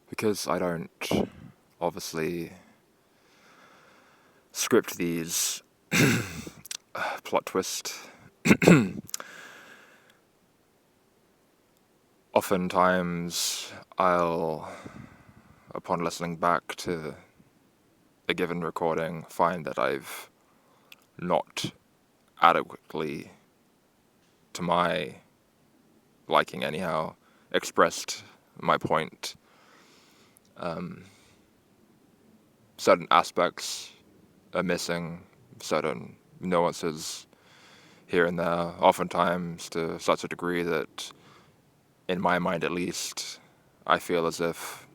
because I don't obviously script these plot twist. Oftentimes I'll, upon listening back to a given recording, find that I've not adequately, to my liking anyhow, expressed my point. Certain aspects are missing, certain nuances here and there, oftentimes to such a degree that, in my mind at least, I feel as if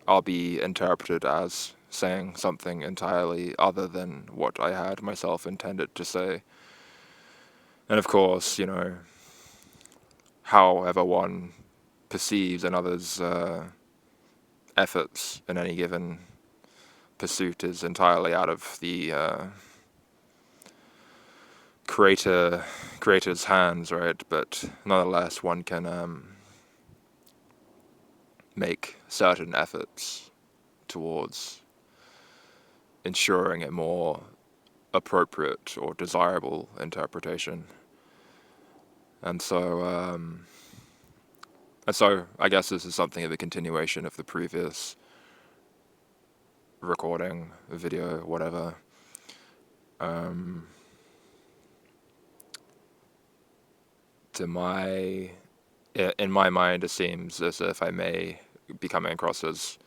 I'll be interpreted as saying something entirely other than what I had myself intended to say. And of course, however one perceives another's efforts in any given pursuit is entirely out of the creator's hands, right? But nonetheless, one can make certain efforts towards ensuring a more appropriate or desirable interpretation. And so I guess this is something of a continuation of the previous recording, video, whatever. In my mind, it seems as if I may be coming across as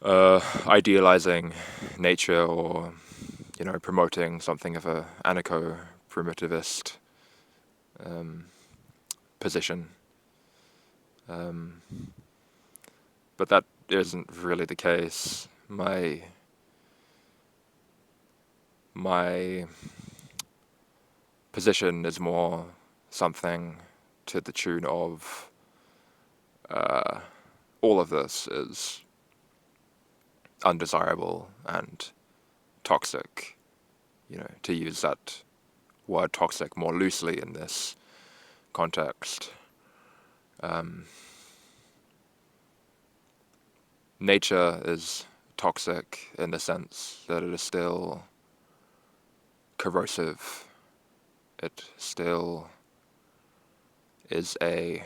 idealizing nature, or promoting something of a anarcho-primitivist position. But that isn't really the case. My position is more something to the tune of all of this is undesirable and toxic, to use that word toxic more loosely in this context. Nature is toxic in the sense that it is still corrosive. It still is a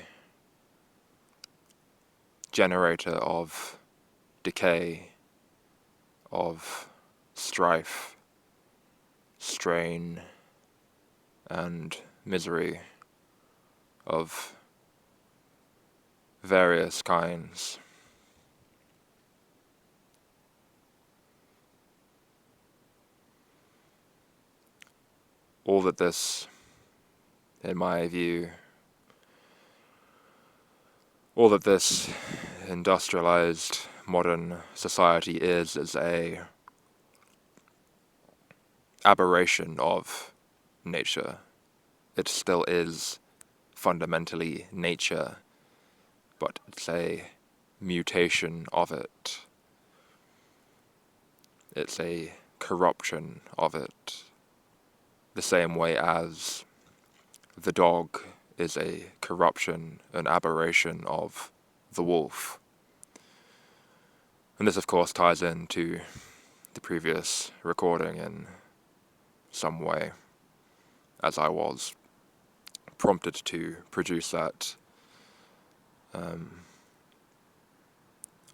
generator of decay, of strife, strain, and misery of various kinds. All that this, in my view, all that this industrialized modern society is a aberration of nature. It still is fundamentally nature, but it's a mutation of it. It's a corruption of it. The same way as the dog is a corruption, an aberration of the wolf. And this, of course, ties into the previous recording in some way, as I was prompted to produce that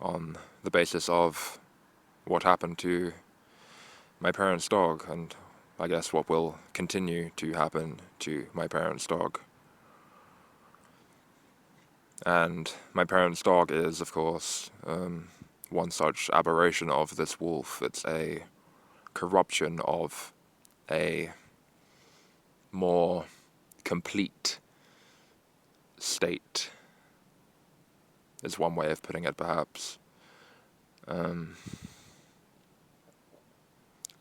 on the basis of what happened to my parents' dog, and I guess what will continue to happen to my parents' dog. And my parents' dog is, of course, one such aberration of this wolf. It's a corruption of a more complete state, is one way of putting it, perhaps.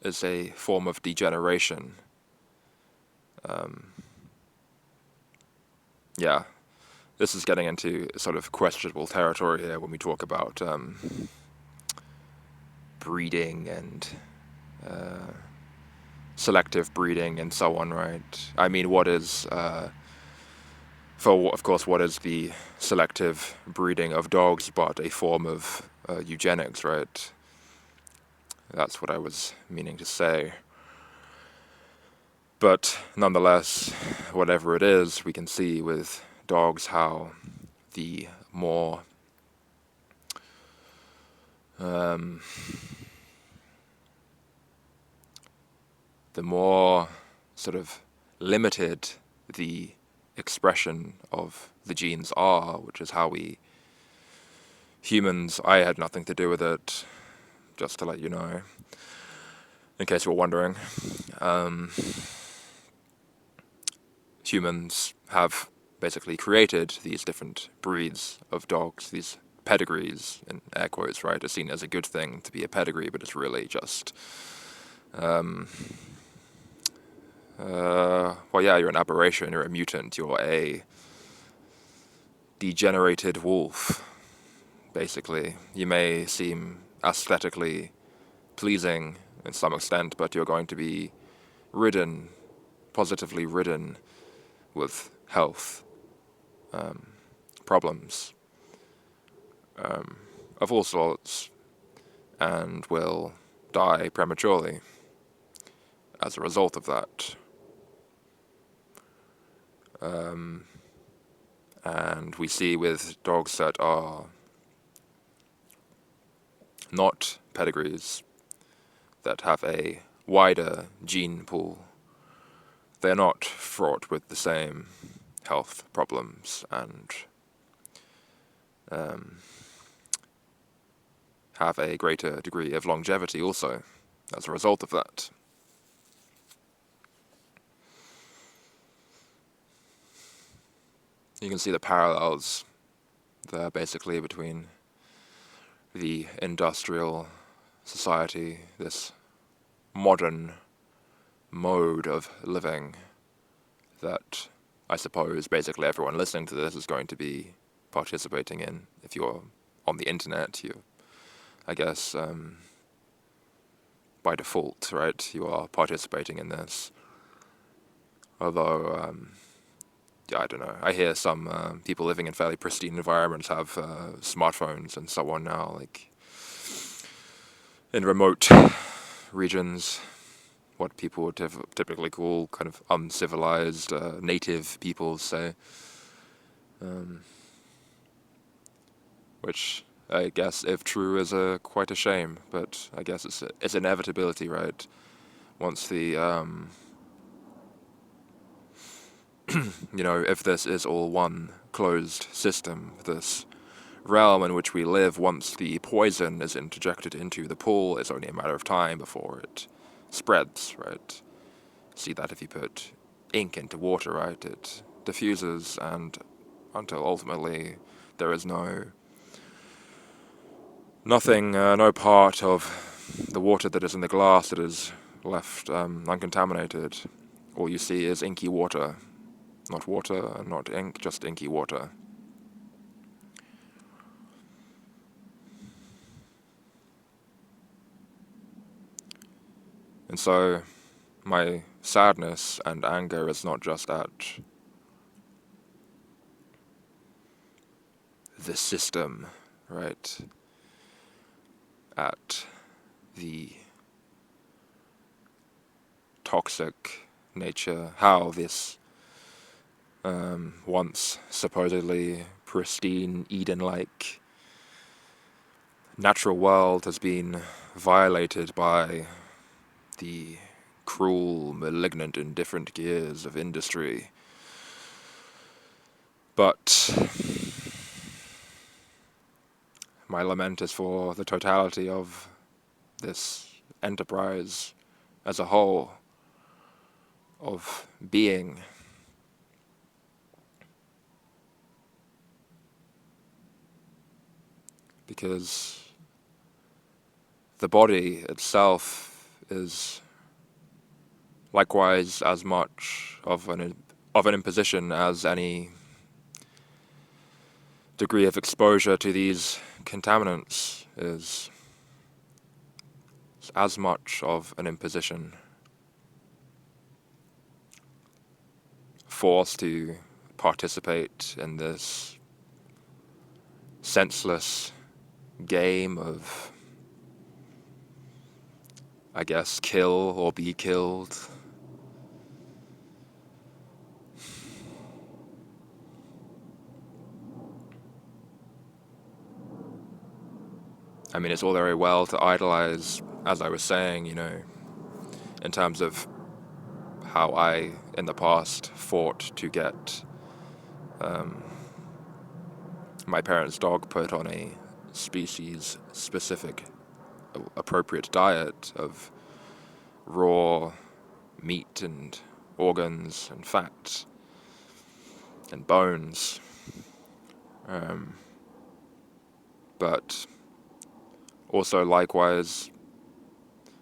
Is a form of degeneration. Yeah, this is getting into sort of questionable territory here when we talk about breeding and selective breeding and so on, right? I mean, what is of course, what is the selective breeding of dogs but a form of eugenics, right? That's what I was meaning to say. But nonetheless, whatever it is, we can see with dogs how the more sort of limited the expression of the genes are, which is how we humans, I had nothing to do with it, just to let you know, in case you were wondering. Humans have basically created these different breeds of dogs, these pedigrees, in air quotes, right? It's seen as a good thing to be a pedigree, but it's really just, well, yeah, you're an aberration, you're a mutant, you're a degenerated wolf, basically. You may seem aesthetically pleasing in some extent, but you're going to be ridden, positively ridden with health problems of all sorts, and will die prematurely as a result of that. And we see with dogs that are not pedigrees, that have a wider gene pool, they're not fraught with the same health problems and have a greater degree of longevity also as a result of that. You can see the parallels there basically between the industrial society, this modern mode of living that I suppose basically everyone listening to this is going to be participating in. If you're on the internet, you, I guess, by default, right, you are participating in this. Although, I don't know, I hear some people living in fairly pristine environments have smartphones and so on now, like in remote regions, what people would typically call kind of uncivilized native peoples, say, which I guess, if true, is quite a shame. But I guess it's inevitability, right? Once the if this is all one closed system, this realm in which we live, once the poison is interjected into the pool, it's only a matter of time before it spreads, right? See that if you put ink into water, right? It diffuses, and until ultimately there is no part of the water that is in the glass that is left uncontaminated. All you see is inky water. Not water, not ink, just inky water. And so my sadness and anger is not just at the system, right? At the toxic nature, how this once supposedly pristine, Eden-like natural world has been violated by the cruel, malignant, indifferent gears of industry. But my lament is for the totality of this enterprise as a whole, of being. Because the body itself is likewise as much of an imposition as any degree of exposure to these contaminants is as much of an imposition. Forced to participate in this senseless game of, I guess, kill or be killed. I mean, it's all very well to idolize, as I was saying, in terms of how I, in the past, fought to get my parents' dog put on a species-specific, appropriate diet of raw meat and organs and fats and bones. But also likewise,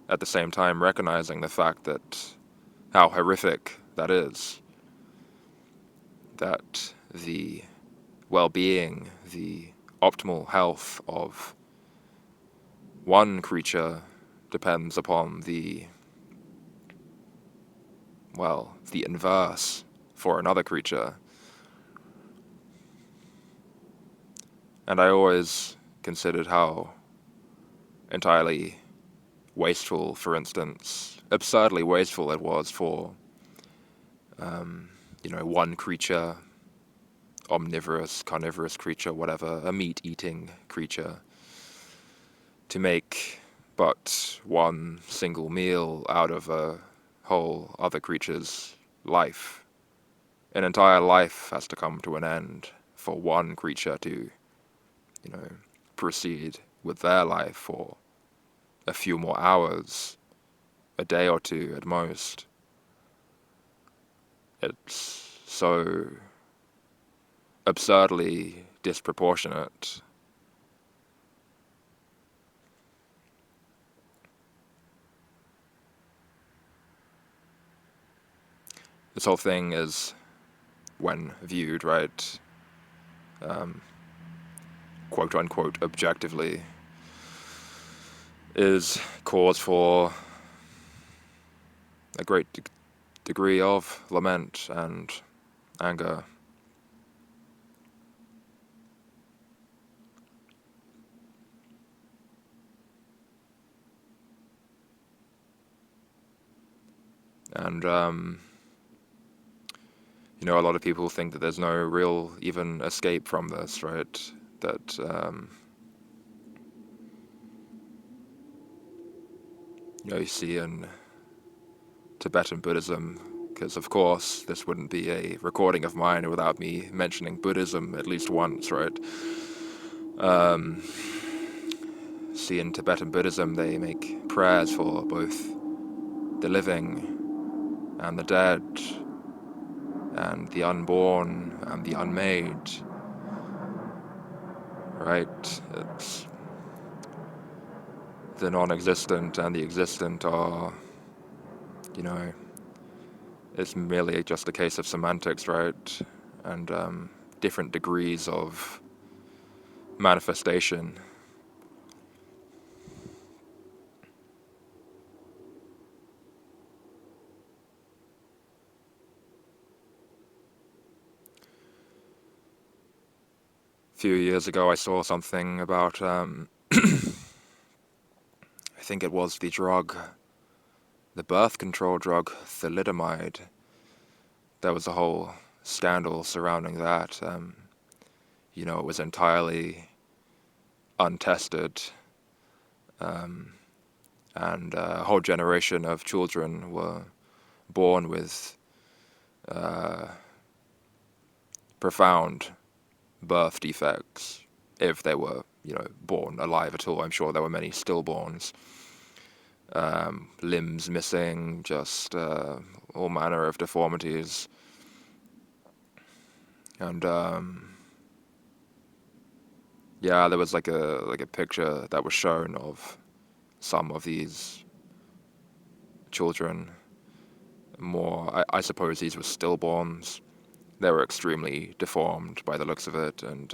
at the same time, recognizing the fact that how horrific that is, that the well-being, the optimal health of one creature depends upon the inverse for another creature. And I always considered how entirely wasteful, for instance, absurdly wasteful it was for, one creature, omnivorous, carnivorous creature, whatever, a meat-eating creature, to make but one single meal out of a whole other creature's life. An entire life has to come to an end for one creature to, proceed with their life for a few more hours, a day or two at most. It's so absurdly disproportionate. This whole thing is, when viewed, right, quote unquote, objectively, is cause for a great degree of lament and anger. And, a lot of people think that there's no real even escape from this, right? That, you see in Tibetan Buddhism, because of course this wouldn't be a recording of mine without me mentioning Buddhism at least once, right? See, in Tibetan Buddhism they make prayers for both the living and the dead, and the unborn and the unmade, right? It's the non-existent and the existent are, it's merely just a case of semantics, right? And different degrees of manifestation. A few years ago I saw something about, I think it was the birth control drug, thalidomide. There was a whole scandal surrounding that. It was entirely untested, and a whole generation of children were born with profound birth defects, if they were, born alive at all. I'm sure there were many stillborns, limbs missing, just all manner of deformities. And there was like a picture that was shown of some of these children. I suppose these were stillborns. They were extremely deformed by the looks of it, and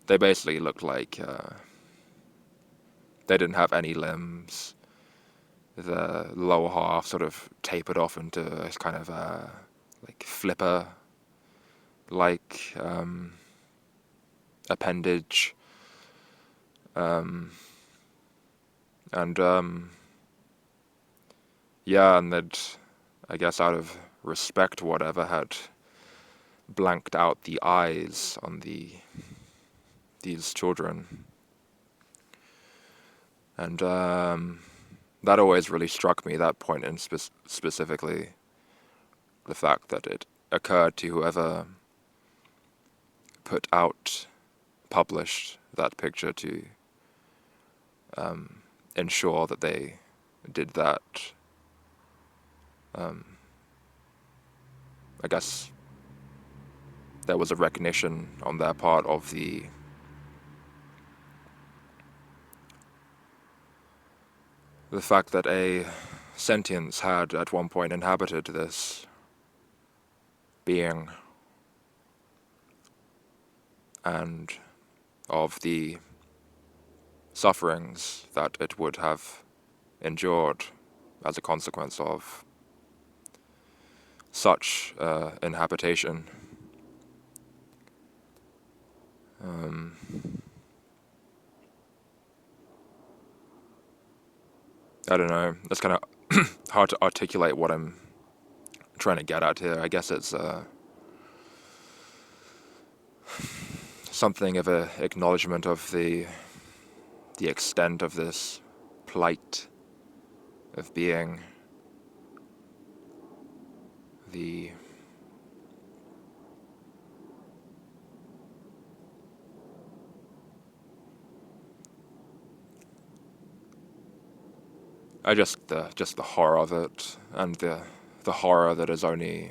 they basically looked like they didn't have any limbs. The lower half sort of tapered off into a kind of like flipper like appendage, and yeah, and that, I guess out of respect or whatever, had blanked out the eyes on these children. And that always really struck me, that point in specifically, the fact that it occurred to whoever published that picture to ensure that they did that. I guess there was a recognition on their part of the fact that a sentience had at one point inhabited this being, and of the sufferings that it would have endured as a consequence of such inhabitation. I don't know, it's kind of hard to articulate what I'm trying to get at here. I guess it's something of an acknowledgement of the extent of this plight of being, just the horror of it, and the horror that is only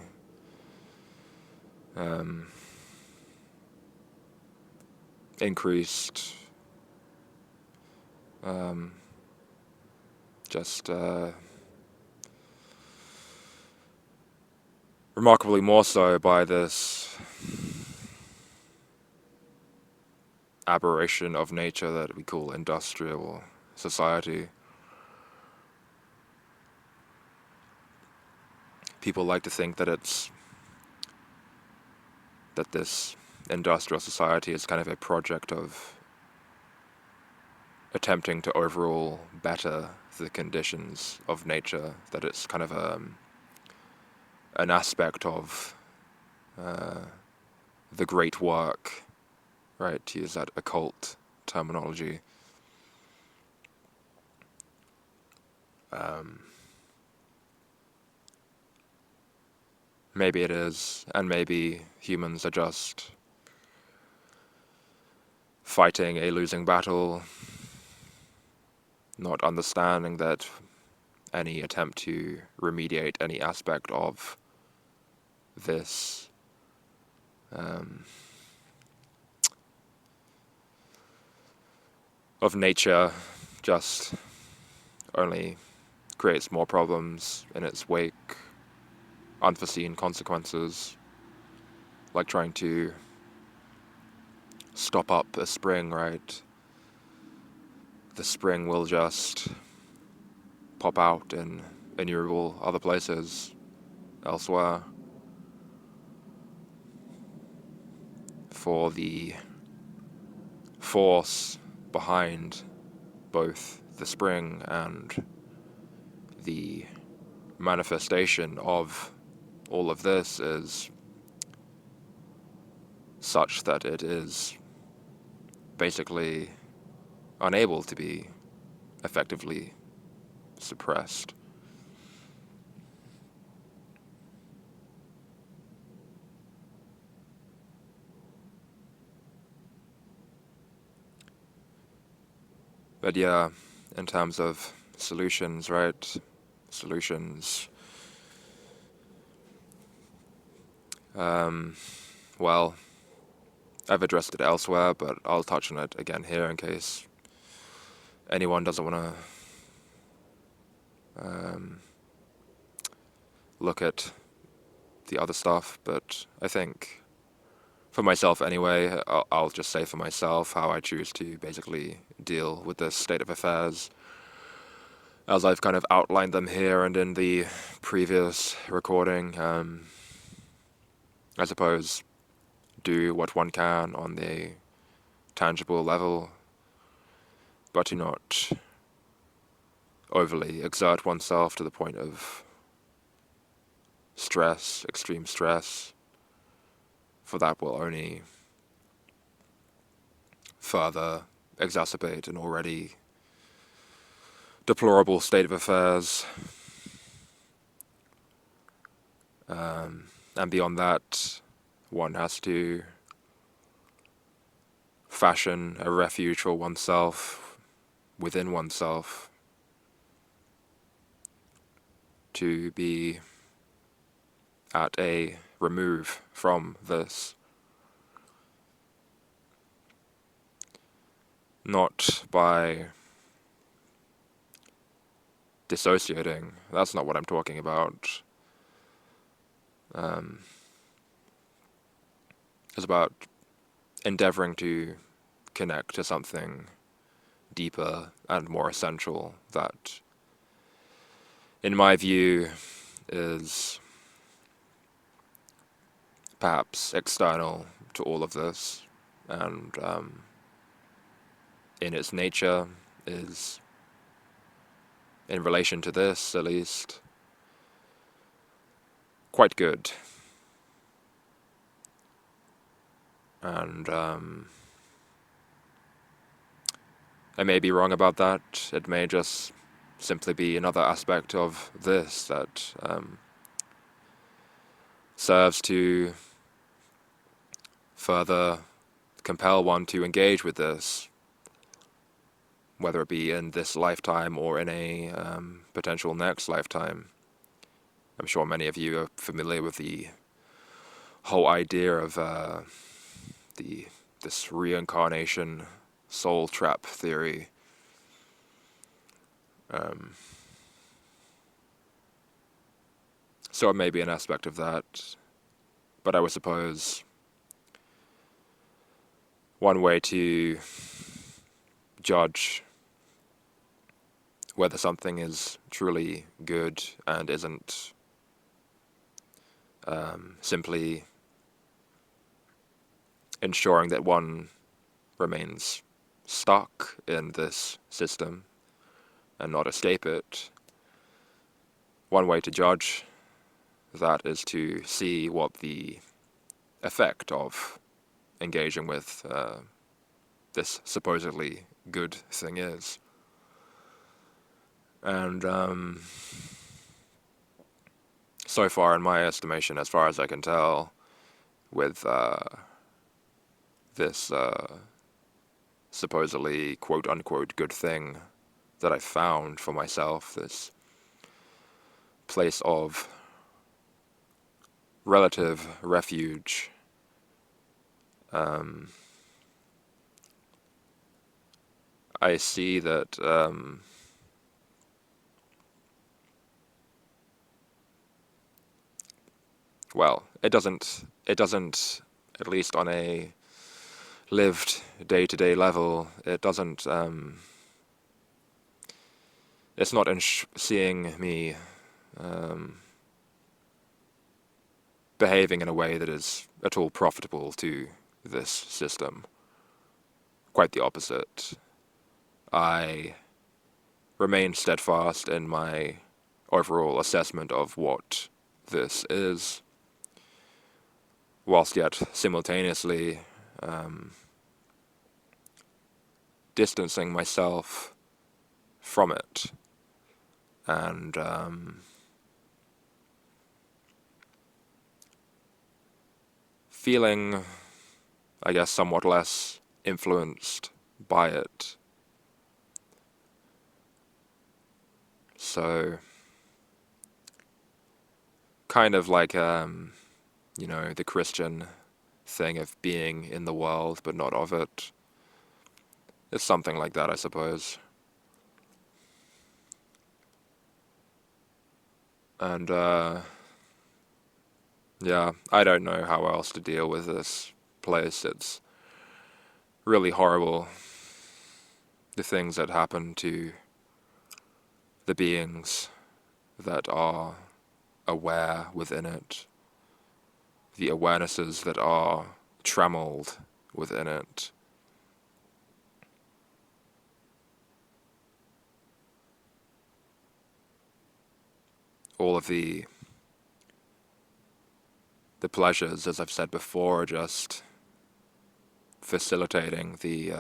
increased, just remarkably more so by this aberration of nature that we call industrial society. People like to think that this industrial society is kind of a project of attempting to overall better the conditions of nature, that it's kind of an aspect of the great work, right, to use that occult terminology. Maybe it is, and maybe humans are just fighting a losing battle, not understanding that any attempt to remediate any aspect of this of nature just only creates more problems in its wake, unforeseen consequences, like trying to stop up a spring, right? The spring will just pop out in innumerable other places elsewhere. For the force behind both the spring and the manifestation of all of this is such that it is basically unable to be effectively suppressed. But yeah, in terms of solutions, right? Solutions. Well, I've addressed it elsewhere, but I'll touch on it again here in case anyone doesn't want to look at the other stuff. But I think, for myself anyway, I'll just say for myself how I choose to basically deal with this state of affairs, as I've kind of outlined them here and in the previous recording. I suppose do what one can on the tangible level, but to not overly exert oneself to the point of stress, extreme stress, for that will only further exacerbate an already deplorable state of affairs. And beyond that, one has to fashion a refuge for oneself within oneself to be at a remove from this. Not by dissociating, that's not what I'm talking about. It's about endeavoring to connect to something deeper and more essential that, in my view, is perhaps external to all of this, and in its nature is, in relation to this at least, quite good. And I may be wrong about that. It may just simply be another aspect of this that serves to further compel one to engage with this, whether it be in this lifetime or in a potential next lifetime. I'm sure many of you are familiar with the whole idea of this reincarnation soul trap theory. So it may be an aspect of that, but I would suppose one way to judge whether something is truly good and isn't simply ensuring that one remains stuck in this system and not escape it. One way to judge that is to see what the effect of engaging with this supposedly good thing is. And so far, in my estimation, as far as I can tell, with this supposedly quote-unquote good thing that I found for myself, this place of relative refuge, I see that well, it doesn't, at least on a lived day-to-day level, it doesn't, it's not seeing me behaving in a way that is at all profitable to this system. Quite the opposite. I remain steadfast in my overall assessment of what this is, whilst yet simultaneously distancing myself from it and feeling, I guess, somewhat less influenced by it. So, kind of like, the Christian thing of being in the world but not of it. It's something like that, I suppose. And, yeah, I don't know how else to deal with this place. It's really horrible, the things that happen to the beings that are aware within it, the awarenesses that are trammeled within it. All of the pleasures, as I've said before, are just facilitating the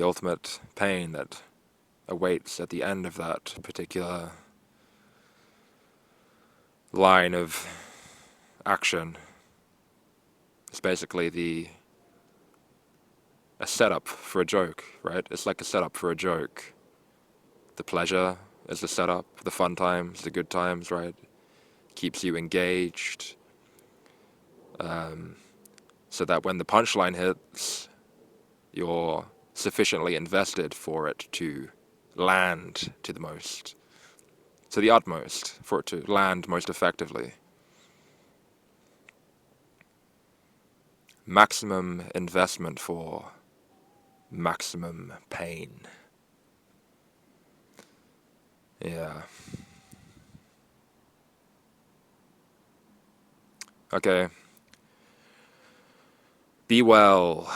ultimate pain that awaits at the end of that particular line of action. It's basically a setup for a joke, right? It's like a setup for a joke. The pleasure is the setup, the fun times, the good times, right? Keeps you engaged, so that when the punchline hits, you're sufficiently invested for it to land to the utmost, for it to land most effectively. Maximum investment for maximum pain. Yeah. Okay. Be well.